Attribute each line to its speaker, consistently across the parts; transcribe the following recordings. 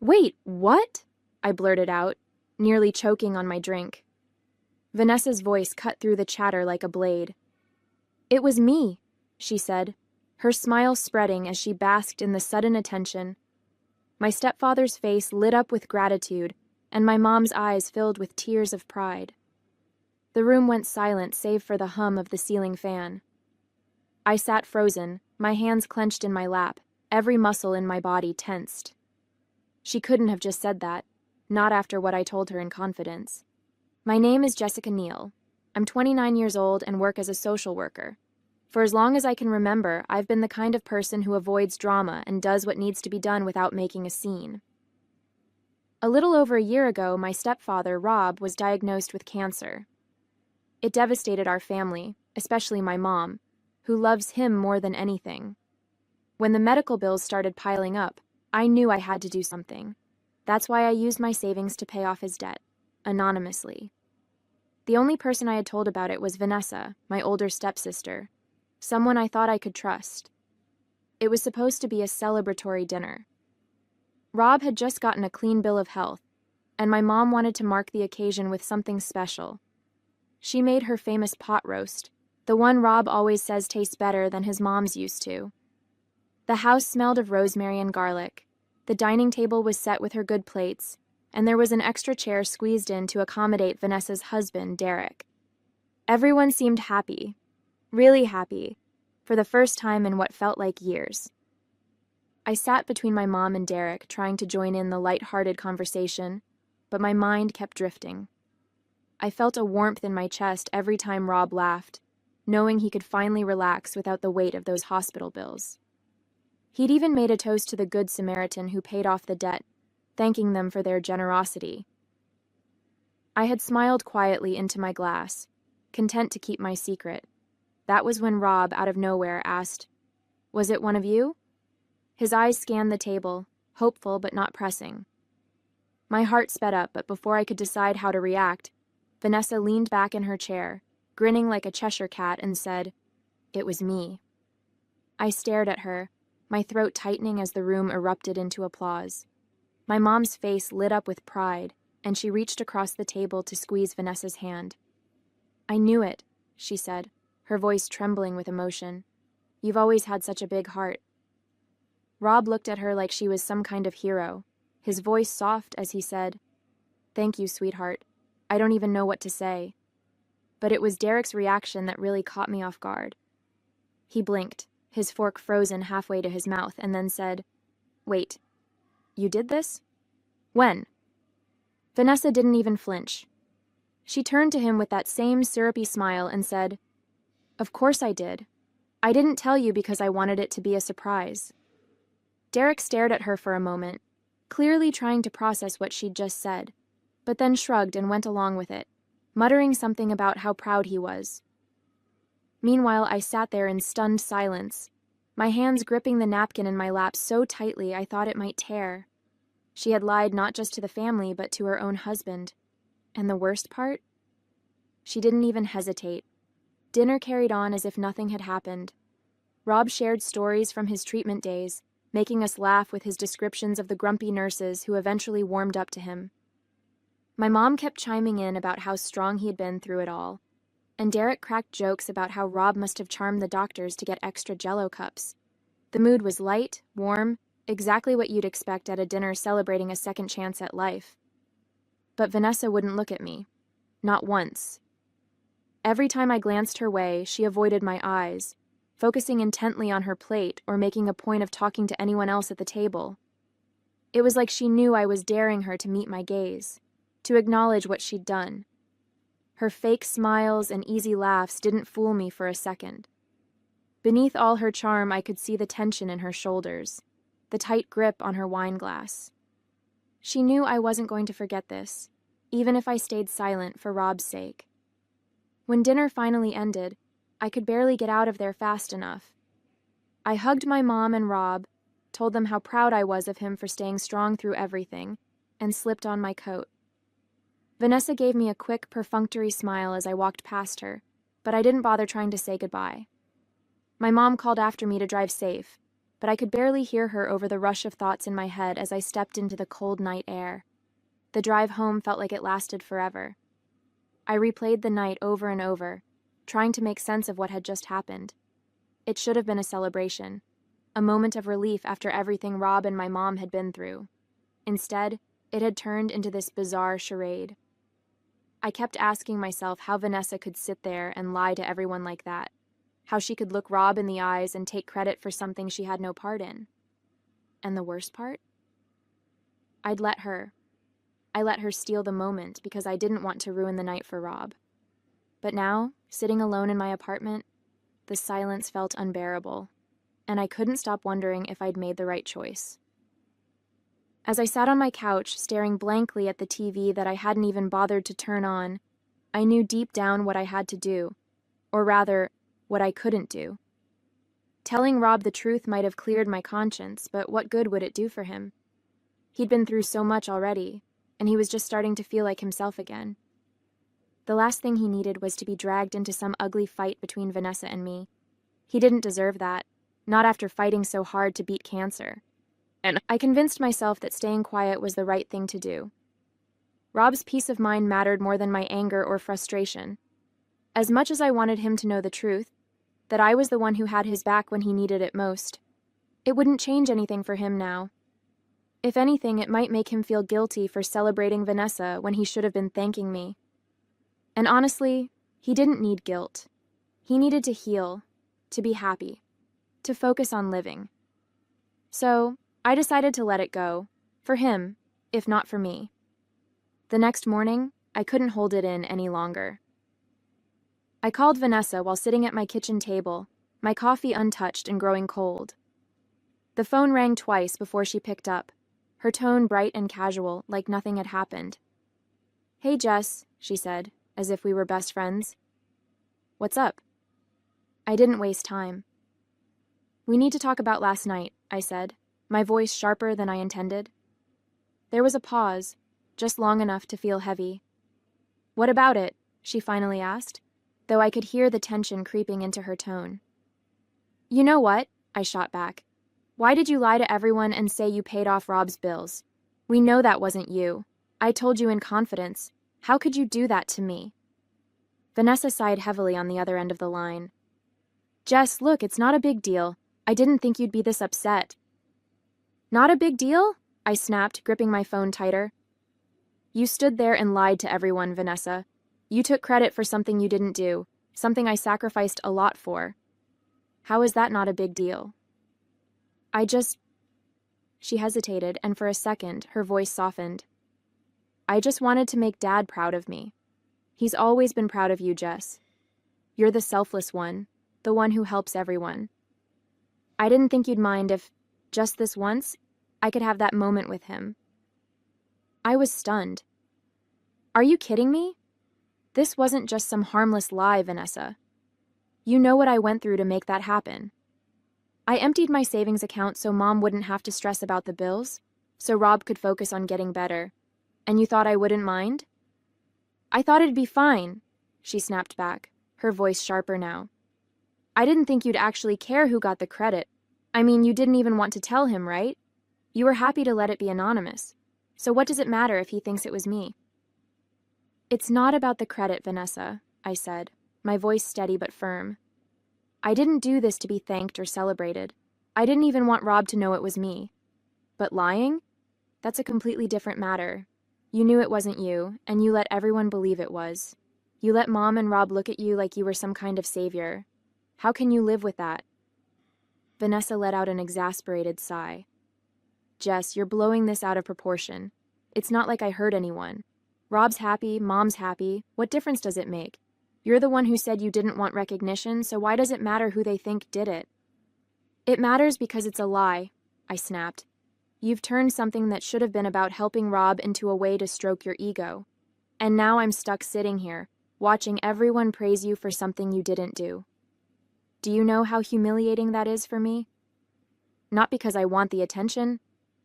Speaker 1: Wait, what? I blurted out, nearly choking on my drink. Vanessa's voice cut through the chatter like a blade. It was me, she said, her smile spreading as she basked in the sudden attention. My stepfather's face lit up with gratitude, and my mom's eyes filled with tears of pride. The room went silent save for the hum of the ceiling fan. I sat frozen, my hands clenched in my lap, every muscle in my body tensed. She couldn't have just said that, not after what I told her in confidence. My name is Jessica Neal. I'm 29 years old and work as a social worker. For as long as I can remember, I've been the kind of person who avoids drama and does what needs to be done without making a scene. A little over a year ago, my stepfather, Rob, was diagnosed with cancer. It devastated our family, especially my mom, who loves him more than anything. When the medical bills started piling up, I knew I had to do something. That's why I used my savings to pay off his debt, anonymously. The only person I had told about it was Vanessa, my older stepsister, someone I thought I could trust. It was supposed to be a celebratory dinner. Rob had just gotten a clean bill of health, and my mom wanted to mark the occasion with something special. She made her famous pot roast, the one Rob always says tastes better than his mom's used to. The house smelled of rosemary and garlic. The dining table was set with her good plates, and there was an extra chair squeezed in to accommodate Vanessa's husband, Derek. Everyone seemed happy, really happy, for the first time in what felt like years. I sat between my mom and Derek, trying to join in the light-hearted conversation, but my mind kept drifting. I felt a warmth in my chest every time Rob laughed, knowing he could finally relax without the weight of those hospital bills. He'd even made a toast to the Good Samaritan who paid off the debt, thanking them for their generosity. I had smiled quietly into my glass, content to keep my secret. That was when Rob, out of nowhere, asked, "Was it one of you?" His eyes scanned the table, hopeful but not pressing. My heart sped up, but before I could decide how to react, Vanessa leaned back in her chair, grinning like a Cheshire cat, and said, "It was me." I stared at her, my throat tightening as the room erupted into applause. My mom's face lit up with pride, and she reached across the table to squeeze Vanessa's hand. "I knew it," she said, her voice trembling with emotion. "You've always had such a big heart." Rob looked at her like she was some kind of hero, his voice soft as he said, "Thank you, sweetheart. I don't even know what to say." But it was Derek's reaction that really caught me off guard. He blinked, his fork frozen halfway to his mouth, and then said, "Wait, you did this? When?" Vanessa didn't even flinch. She turned to him with that same syrupy smile and said, "Of course I did. I didn't tell you because I wanted it to be a surprise." Derek stared at her for a moment, clearly trying to process what she'd just said, but then shrugged and went along with it, muttering something about how proud he was. Meanwhile, I sat there in stunned silence, my hands gripping the napkin in my lap so tightly I thought it might tear. She had lied not just to the family, but to her own husband. And the worst part? She didn't even hesitate. Dinner carried on as if nothing had happened. Rob shared stories from his treatment days, making us laugh with his descriptions of the grumpy nurses who eventually warmed up to him. My mom kept chiming in about how strong he had been through it all, and Derek cracked jokes about how Rob must have charmed the doctors to get extra Jell-O cups. The mood was light, warm, exactly what you'd expect at a dinner celebrating a second chance at life. But Vanessa wouldn't look at me. Not once. Every time I glanced her way, she avoided my eyes, focusing intently on her plate or making a point of talking to anyone else at the table. It was like she knew I was daring her to meet my gaze, to acknowledge what she'd done. Her fake smiles and easy laughs didn't fool me for a second. Beneath all her charm, I could see the tension in her shoulders, the tight grip on her wine glass. She knew I wasn't going to forget this, even if I stayed silent for Rob's sake. When dinner finally ended, I could barely get out of there fast enough. I hugged my mom and Rob, told them how proud I was of him for staying strong through everything, and slipped on my coat. Vanessa gave me a quick, perfunctory smile as I walked past her, but I didn't bother trying to say goodbye. My mom called after me to drive safe, but I could barely hear her over the rush of thoughts in my head as I stepped into the cold night air. The drive home felt like it lasted forever. I replayed the night over and over, trying to make sense of what had just happened. It should have been a celebration, a moment of relief after everything Rob and my mom had been through. Instead, it had turned into this bizarre charade. I kept asking myself how Vanessa could sit there and lie to everyone like that, how she could look Rob in the eyes and take credit for something she had no part in. And the worst part? I let her steal the moment because I didn't want to ruin the night for Rob. But now, sitting alone in my apartment, the silence felt unbearable, and I couldn't stop wondering if I'd made the right choice. As I sat on my couch, staring blankly at the TV that I hadn't even bothered to turn on, I knew deep down what I had to do, or rather, what I couldn't do. Telling Rob the truth might have cleared my conscience, but what good would it do for him? He'd been through so much already, and he was just starting to feel like himself again. The last thing he needed was to be dragged into some ugly fight between Vanessa and me. He didn't deserve that, not after fighting so hard to beat cancer. And I convinced myself that staying quiet was the right thing to do. Rob's peace of mind mattered more than my anger or frustration. As much as I wanted him to know the truth, that I was the one who had his back when he needed it most, it wouldn't change anything for him now. If anything, it might make him feel guilty for celebrating Vanessa when he should have been thanking me. And honestly, he didn't need guilt. He needed to heal, to be happy, to focus on living. So, I decided to let it go, for him, if not for me. The next morning, I couldn't hold it in any longer. I called Vanessa while sitting at my kitchen table, my coffee untouched and growing cold. The phone rang twice before she picked up, her tone bright and casual, like nothing had happened. "Hey, Jess," she said, as if we were best friends. "What's up?" I didn't waste time. "We need to talk about last night," I said, my voice sharper than I intended. There was a pause, just long enough to feel heavy. "What about it?" she finally asked, though I could hear the tension creeping into her tone. "You know what?" I shot back. "Why did you lie to everyone and say you paid off Rob's bills? We know that wasn't you. I told you in confidence. How could you do that to me?" Vanessa sighed heavily on the other end of the line. "Jess, look, it's not a big deal. I didn't think you'd be this upset." "Not a big deal?" I snapped, gripping my phone tighter. "You stood there and lied to everyone, Vanessa. You took credit for something you didn't do, something I sacrificed a lot for. How is that not a big deal?" She hesitated, and for a second, her voice softened. "I just wanted to make Dad proud of me. He's always been proud of you, Jess. You're the selfless one, the one who helps everyone. I didn't think you'd mind if, just this once, I could have that moment with him." I was stunned. "Are you kidding me? This wasn't just some harmless lie, Vanessa. You know what I went through to make that happen. I emptied my savings account so Mom wouldn't have to stress about the bills, so Rob could focus on getting better. And you thought I wouldn't mind?" "I thought it'd be fine," she snapped back, her voice sharper now. "I didn't think you'd actually care who got the credit. I mean, you didn't even want to tell him, right? You were happy to let it be anonymous. So what does it matter if he thinks it was me?" "It's not about the credit, Vanessa," I said, my voice steady but firm. "I didn't do this to be thanked or celebrated. I didn't even want Rob to know it was me. But lying? That's a completely different matter. You knew it wasn't you, and you let everyone believe it was. You let Mom and Rob look at you like you were some kind of savior. How can you live with that?" Vanessa let out an exasperated sigh. "Jess, you're blowing this out of proportion. It's not like I hurt anyone. Rob's happy, Mom's happy. What difference does it make? You're the one who said you didn't want recognition, so why does it matter who they think did it?" "It matters because it's a lie," I snapped. "You've turned something that should have been about helping Rob into a way to stroke your ego. And now I'm stuck sitting here, watching everyone praise you for something you didn't do. Do you know how humiliating that is for me? Not because I want the attention,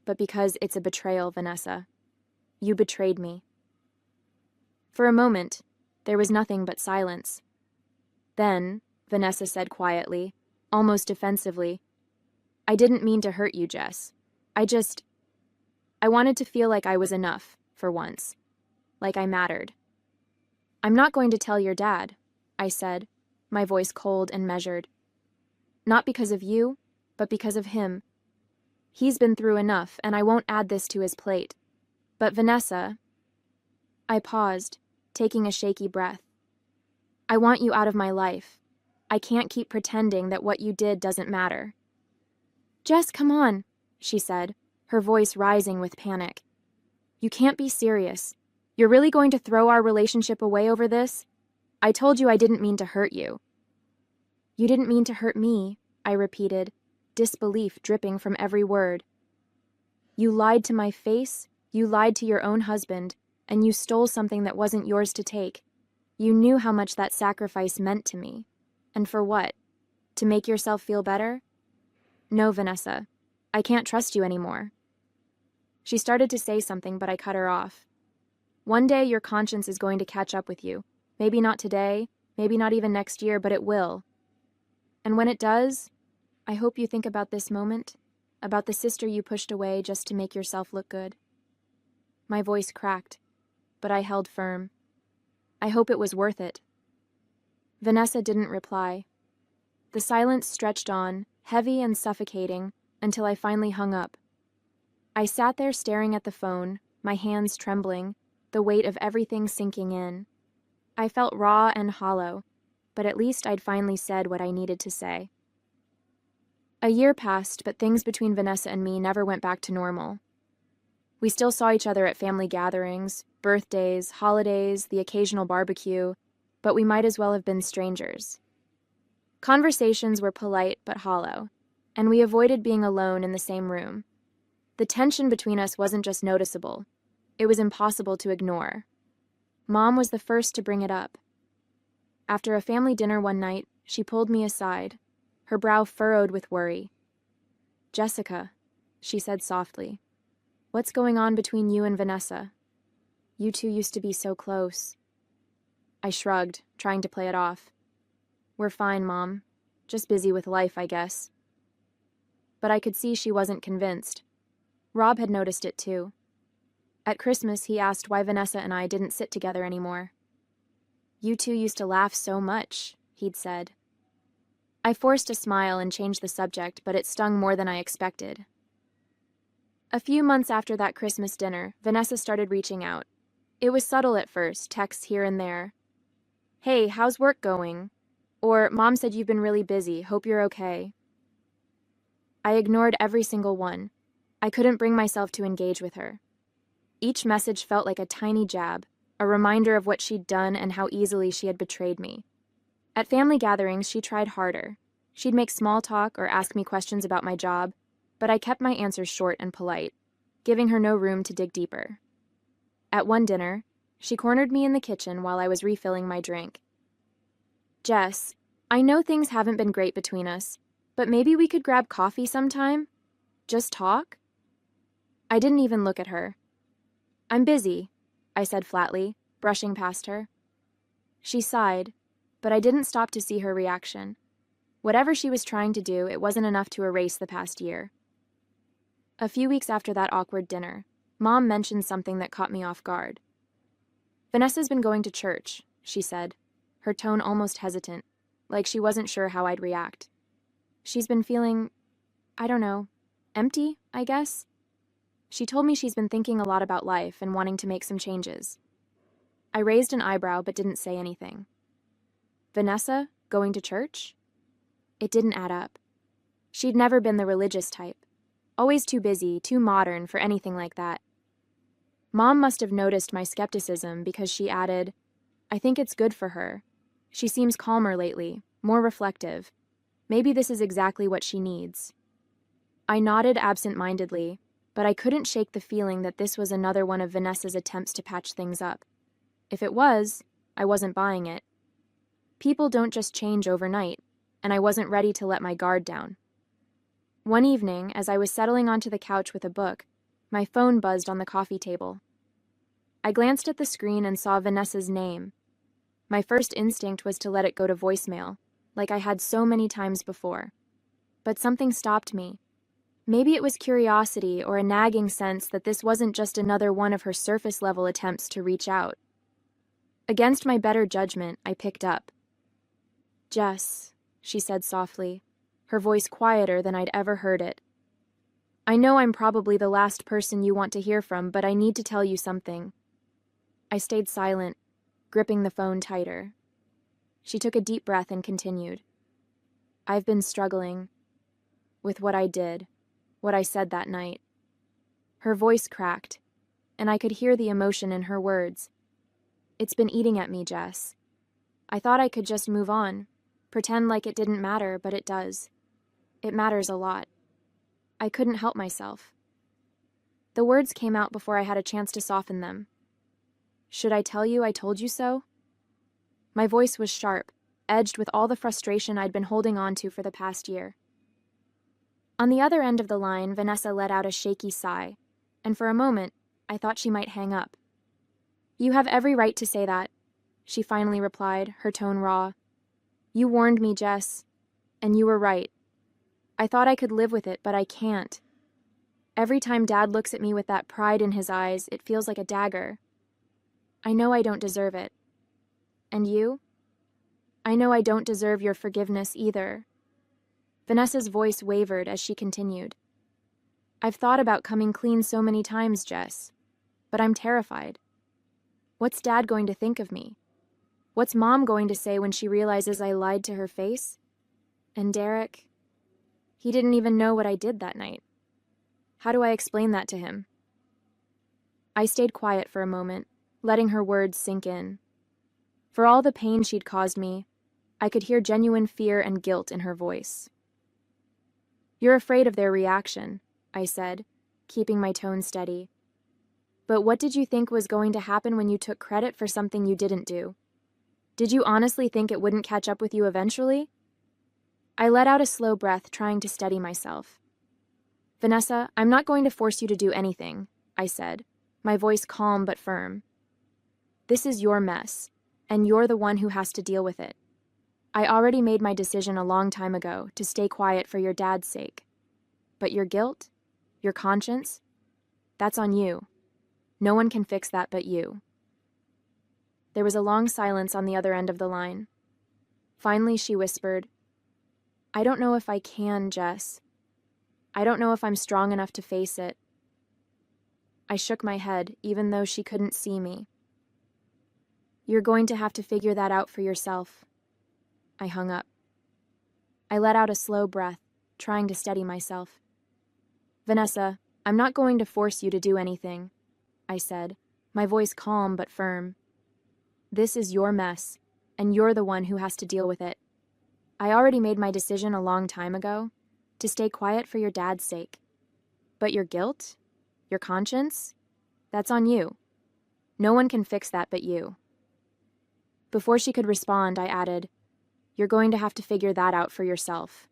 Speaker 1: but because it's a betrayal, Vanessa. You betrayed me." For a moment, there was nothing but silence. Then, Vanessa said quietly, almost defensively, I didn't mean to hurt you, Jess. I wanted to feel like I was enough, for once. Like I mattered. I'm not going to tell your dad, I said, my voice cold and measured. Not because of you, but because of him. He's been through enough, and I won't add this to his plate. But Vanessa... I paused, taking a shaky breath. I want you out of my life. I can't keep pretending that what you did doesn't matter. Jess, come on, she said, her voice rising with panic. You can't be serious. You're really going to throw our relationship away over this? I told you I didn't mean to hurt you. You didn't mean to hurt me, I repeated, disbelief dripping from every word. You lied to my face, you lied to your own husband, and you stole something that wasn't yours to take. You knew how much that sacrifice meant to me. And for what? To make yourself feel better? No, Vanessa. I can't trust you anymore. She started to say something, but I cut her off. One day your conscience is going to catch up with you. Maybe not today, maybe not even next year, but it will. And when it does, I hope you think about this moment, about the sister you pushed away just to make yourself look good. My voice cracked, but I held firm. I hope it was worth it. Vanessa didn't reply. The silence stretched on, heavy and suffocating, until I finally hung up. I sat there staring at the phone, my hands trembling, the weight of everything sinking in. I felt raw and hollow, but at least I'd finally said what I needed to say. A year passed, but things between Vanessa and me never went back to normal. We still saw each other at family gatherings, birthdays, holidays, the occasional barbecue, but we might as well have been strangers. Conversations were polite but hollow, and we avoided being alone in the same room. The tension between us wasn't just noticeable. It was impossible to ignore. Mom was the first to bring it up. After a family dinner one night, she pulled me aside, her brow furrowed with worry. Jessica, she said softly, what's going on between you and Vanessa? You two used to be so close. I shrugged, trying to play it off. We're fine, Mom. Just busy with life, I guess. But I could see she wasn't convinced. Rob had noticed it too. At Christmas, he asked why Vanessa and I didn't sit together anymore. You two used to laugh so much, he'd said. I forced a smile and changed the subject, but it stung more than I expected. A few months after that Christmas dinner, Vanessa started reaching out. It was subtle at first, texts here and there. Hey, how's work going? Or, Mom said you've been really busy, hope you're okay. I ignored every single one. I couldn't bring myself to engage with her. Each message felt like a tiny jab, a reminder of what she'd done and how easily she had betrayed me. At family gatherings, she tried harder. She'd make small talk or ask me questions about my job, but I kept my answers short and polite, giving her no room to dig deeper. At one dinner, she cornered me in the kitchen while I was refilling my drink. Jess, I know things haven't been great between us, but maybe we could grab coffee sometime? Just talk? I didn't even look at her. I'm busy, I said flatly, brushing past her. She sighed, but I didn't stop to see her reaction. Whatever she was trying to do, it wasn't enough to erase the past year. A few weeks after that awkward dinner, Mom mentioned something that caught me off guard. Vanessa's been going to church, she said, her tone almost hesitant, like she wasn't sure how I'd react. She's been feeling, I don't know, empty, I guess? She told me she's been thinking a lot about life and wanting to make some changes. I raised an eyebrow but didn't say anything. Vanessa, going to church? It didn't add up. She'd never been the religious type. Always too busy, too modern for anything like that. Mom must have noticed my skepticism because she added, I think it's good for her. She seems calmer lately, more reflective. Maybe this is exactly what she needs. I nodded absent-mindedly, but I couldn't shake the feeling that this was another one of Vanessa's attempts to patch things up. If it was, I wasn't buying it. People don't just change overnight, and I wasn't ready to let my guard down. One evening, as I was settling onto the couch with a book, my phone buzzed on the coffee table. I glanced at the screen and saw Vanessa's name. My first instinct was to let it go to voicemail, like I had so many times before. But something stopped me. Maybe it was curiosity or a nagging sense that this wasn't just another one of her surface-level attempts to reach out. Against my better judgment, I picked up. "Jess," she said softly, her voice quieter than I'd ever heard it. "I know I'm probably the last person you want to hear from, but I need to tell you something." I stayed silent, gripping the phone tighter. She took a deep breath and continued. "I've been struggling with what I did, what I said that night." Her voice cracked, and I could hear the emotion in her words. "It's been eating at me, Jess. I thought I could just move on, pretend like it didn't matter, but it does. It matters a lot. I couldn't help myself." The words came out before I had a chance to soften them. "Should I tell you I told you so?" My voice was sharp, edged with all the frustration I'd been holding on to for the past year. On the other end of the line, Vanessa let out a shaky sigh, and for a moment, I thought she might hang up. "You have every right to say that," she finally replied, her tone raw. "You warned me, Jess, and you were right. I thought I could live with it, but I can't. Every time Dad looks at me with that pride in his eyes, it feels like a dagger. I know I don't deserve it. And you? I know I don't deserve your forgiveness either." Vanessa's voice wavered as she continued. "I've thought about coming clean so many times, Jess, but I'm terrified. What's Dad going to think of me? What's Mom going to say when she realizes I lied to her face? And Derek, he didn't even know what I did that night. How do I explain that to him?" I stayed quiet for a moment, letting her words sink in. For all the pain she'd caused me, I could hear genuine fear and guilt in her voice. "You're afraid of their reaction," I said, keeping my tone steady. "But what did you think was going to happen when you took credit for something you didn't do? Did you honestly think it wouldn't catch up with you eventually?" I let out a slow breath, trying to steady myself. "Vanessa, I'm not going to force you to do anything," I said, my voice calm but firm. "This is your mess, and you're the one who has to deal with it. I already made my decision a long time ago to stay quiet for your dad's sake. But your guilt, your conscience, that's on you. No one can fix that but you." There was a long silence on the other end of the line. Finally, she whispered, "I don't know if I can, Jess. I don't know if I'm strong enough to face it." I shook my head, even though she couldn't see me. "You're going to have to figure that out for yourself." I hung up. I let out a slow breath, trying to steady myself. "Vanessa, I'm not going to force you to do anything," I said, my voice calm but firm. "This is your mess, and you're the one who has to deal with it. I already made my decision a long time ago, to stay quiet for your dad's sake. But your guilt, your conscience, that's on you. No one can fix that but you." Before she could respond, I added, "You're going to have to figure that out for yourself."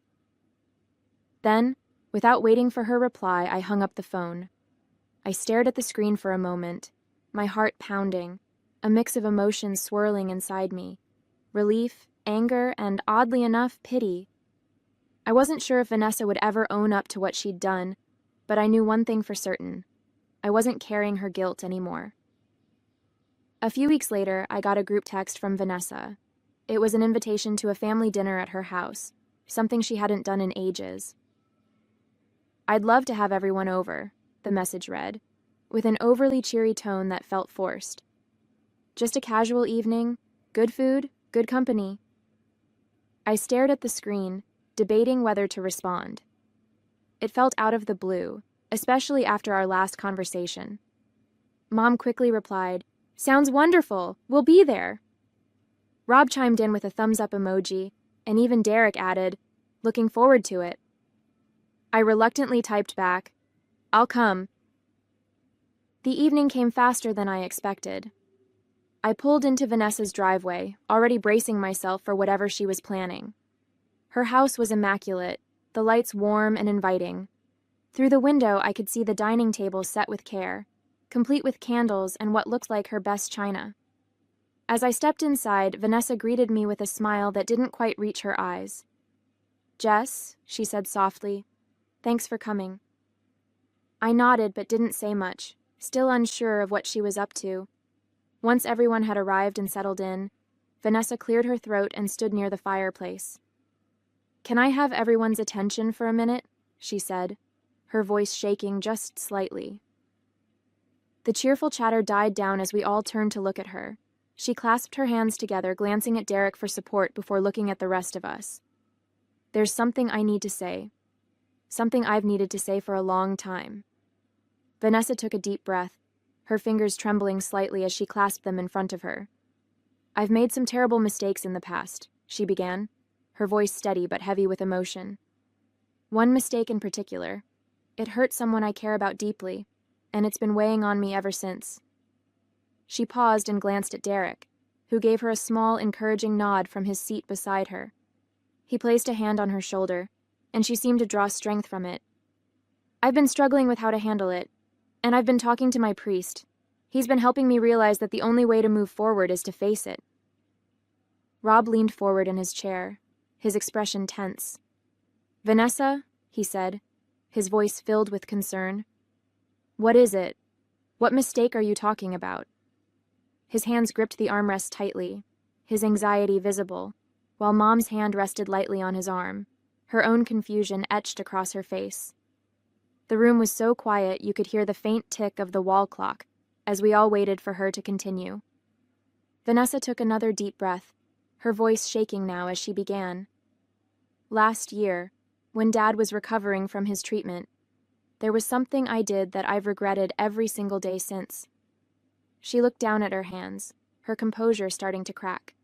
Speaker 1: Then, without waiting for her reply, I hung up the phone. I stared at the screen for a moment, my heart pounding, a mix of emotions swirling inside me. Relief, anger, and, oddly enough, pity. I wasn't sure if Vanessa would ever own up to what she'd done, but I knew one thing for certain. I wasn't carrying her guilt anymore. A few weeks later, I got a group text from Vanessa. It was an invitation to a family dinner at her house, something she hadn't done in ages. "I'd love to have everyone over," the message read, with an overly cheery tone that felt forced. "Just a casual evening, good food, good company." I stared at the screen, debating whether to respond. It felt out of the blue, especially after our last conversation. Mom quickly replied, "Sounds wonderful, we'll be there." Rob chimed in with a thumbs-up emoji, and even Derek added, "Looking forward to it." I reluctantly typed back, "I'll come." The evening came faster than I expected. I pulled into Vanessa's driveway, already bracing myself for whatever she was planning. Her house was immaculate, the lights warm and inviting. Through the window, I could see the dining table set with care, complete with candles and what looked like her best china. As I stepped inside, Vanessa greeted me with a smile that didn't quite reach her eyes. "Jess," she said softly, "thanks for coming." I nodded but didn't say much, still unsure of what she was up to. Once everyone had arrived and settled in, Vanessa cleared her throat and stood near the fireplace. "Can I have everyone's attention for a minute?" she said, her voice shaking just slightly. The cheerful chatter died down as we all turned to look at her. She clasped her hands together, glancing at Derek for support before looking at the rest of us. "There's something I need to say. Something I've needed to say for a long time." Vanessa took a deep breath, her fingers trembling slightly as she clasped them in front of her. "I've made some terrible mistakes in the past," she began, her voice steady but heavy with emotion. "One mistake in particular. It hurt someone I care about deeply, and it's been weighing on me ever since." She paused and glanced at Derek, who gave her a small, encouraging nod from his seat beside her. He placed a hand on her shoulder, and she seemed to draw strength from it. "I've been struggling with how to handle it, and I've been talking to my priest. He's been helping me realize that the only way to move forward is to face it." Rob leaned forward in his chair, his expression tense. "Vanessa," he said, his voice filled with concern. "What is it? What mistake are you talking about?" His hands gripped the armrest tightly, his anxiety visible, while Mom's hand rested lightly on his arm, her own confusion etched across her face. The room was so quiet you could hear the faint tick of the wall clock as we all waited for her to continue. Vanessa took another deep breath, her voice shaking now as she began. "Last year, when Dad was recovering from his treatment, there was something I did that I've regretted every single day since." She looked down at her hands, her composure starting to crack.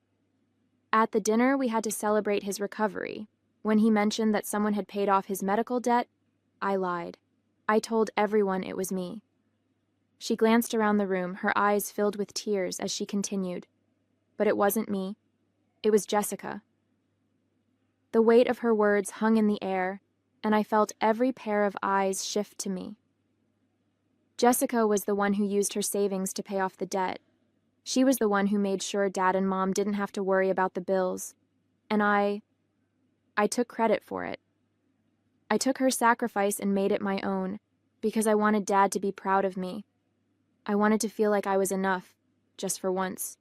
Speaker 1: "At the dinner we had to celebrate his recovery, when he mentioned that someone had paid off his medical debt, I lied. I told everyone it was me." She glanced around the room, her eyes filled with tears as she continued. "But it wasn't me. It was Jessica." The weight of her words hung in the air, and I felt every pair of eyes shift to me. Jessica was the one who used her savings to pay off the debt. She was the one who made sure Dad and Mom didn't have to worry about the bills. And I took credit for it. I took her sacrifice and made it my own, because I wanted Dad to be proud of me. I wanted to feel like I was enough, just for once.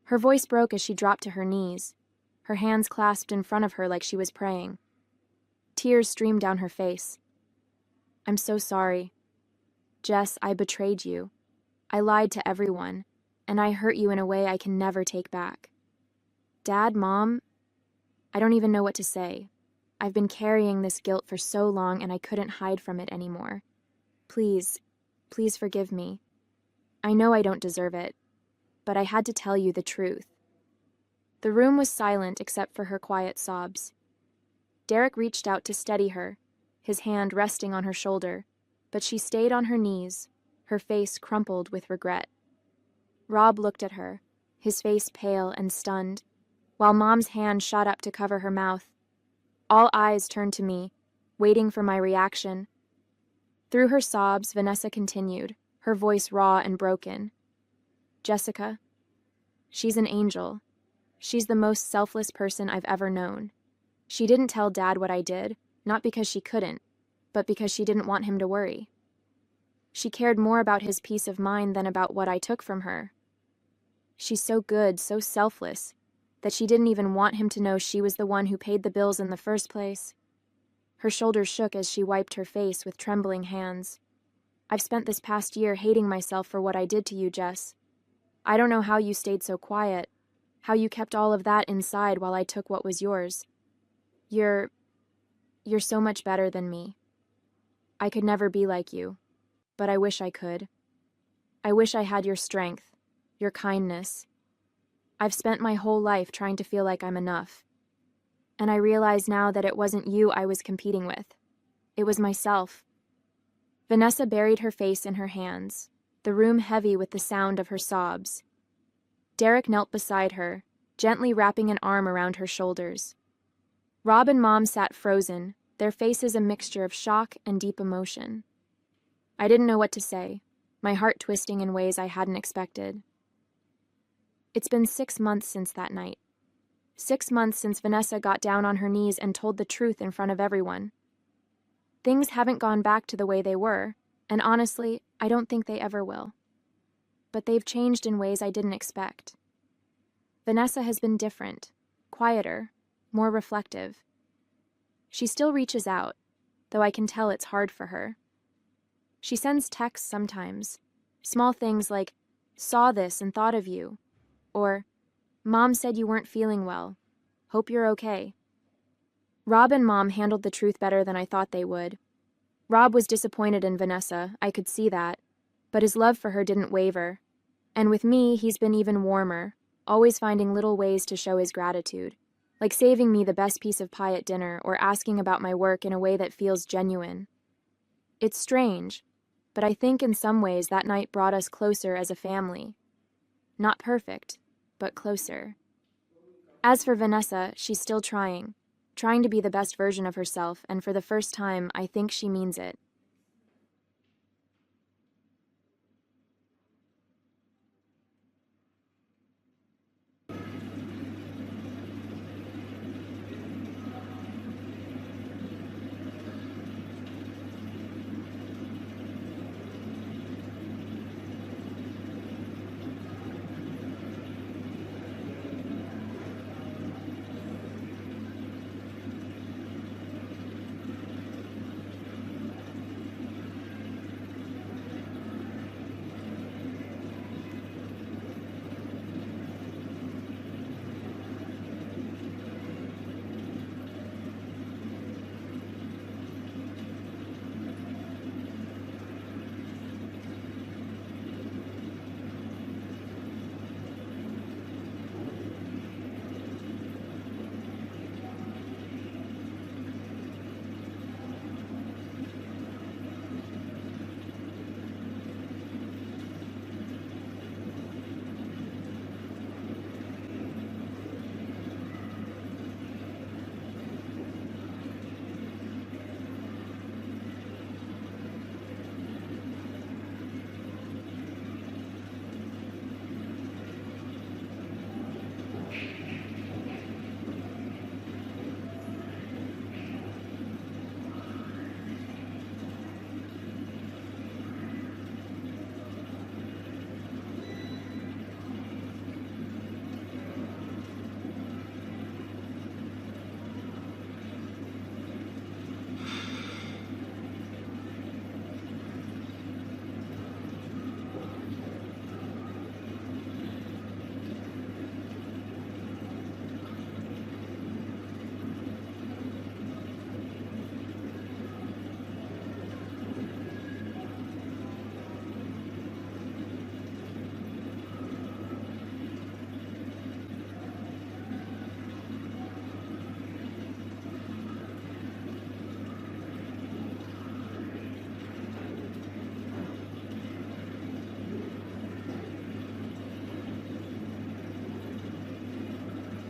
Speaker 1: Her voice broke as she dropped to her knees, her hands clasped in front of her like she was praying. Tears streamed down her face. "I'm so sorry. Jess, I betrayed you. I lied to everyone, and I hurt you in a way I can never take back. Dad, Mom, I don't even know what to say. I've been carrying this guilt for so long and I couldn't hide from it anymore. Please, please forgive me. I know I don't deserve it, but I had to tell you the truth." The room was silent except for her quiet sobs. Derek reached out to steady her, his hand resting on her shoulder, but she stayed on her knees, her face crumpled with regret. Rob looked at her, his face pale and stunned, while Mom's hand shot up to cover her mouth. All eyes turned to me, waiting for my reaction. Through her sobs, Vanessa continued, her voice raw and broken. "Jessica, she's an angel. She's the most selfless person I've ever known. She didn't tell Dad what I did, not because she couldn't, but because she didn't want him to worry. She cared more about his peace of mind than about what I took from her. She's so good, so selfless, that she didn't even want him to know she was the one who paid the bills in the first place." Her shoulders shook as she wiped her face with trembling hands. "I've spent this past year hating myself for what I did to you, Jess. I don't know how you stayed so quiet, how you kept all of that inside while I took what was yours. You're so much better than me. I could never be like you, but I wish I could. I wish I had your strength, your kindness. I've spent my whole life trying to feel like I'm enough. And I realize now that it wasn't you I was competing with. It was myself." Vanessa buried her face in her hands, the room heavy with the sound of her sobs. Derek knelt beside her, gently wrapping an arm around her shoulders. Rob and Mom sat frozen, their faces a mixture of shock and deep emotion. I didn't know what to say, my heart twisting in ways I hadn't expected. It's been 6 months since that night. 6 months since Vanessa got down on her knees and told the truth in front of everyone. Things haven't gone back to the way they were, and honestly, I don't think they ever will. But they've changed in ways I didn't expect. Vanessa has been different, quieter, more reflective. She still reaches out, though I can tell it's hard for her. She sends texts sometimes, small things like, "Saw this and thought of you," or, "Mom said you weren't feeling well. Hope you're okay." Rob and Mom handled the truth better than I thought they would. Rob was disappointed in Vanessa, I could see that, but his love for her didn't waver. And with me, he's been even warmer, always finding little ways to show his gratitude, like saving me the best piece of pie at dinner or asking about my work in a way that feels genuine. It's strange, but I think in some ways that night brought us closer as a family. Not perfect, but closer. As for Vanessa, she's still trying to be the best version of herself, and for the first time, I think she means it.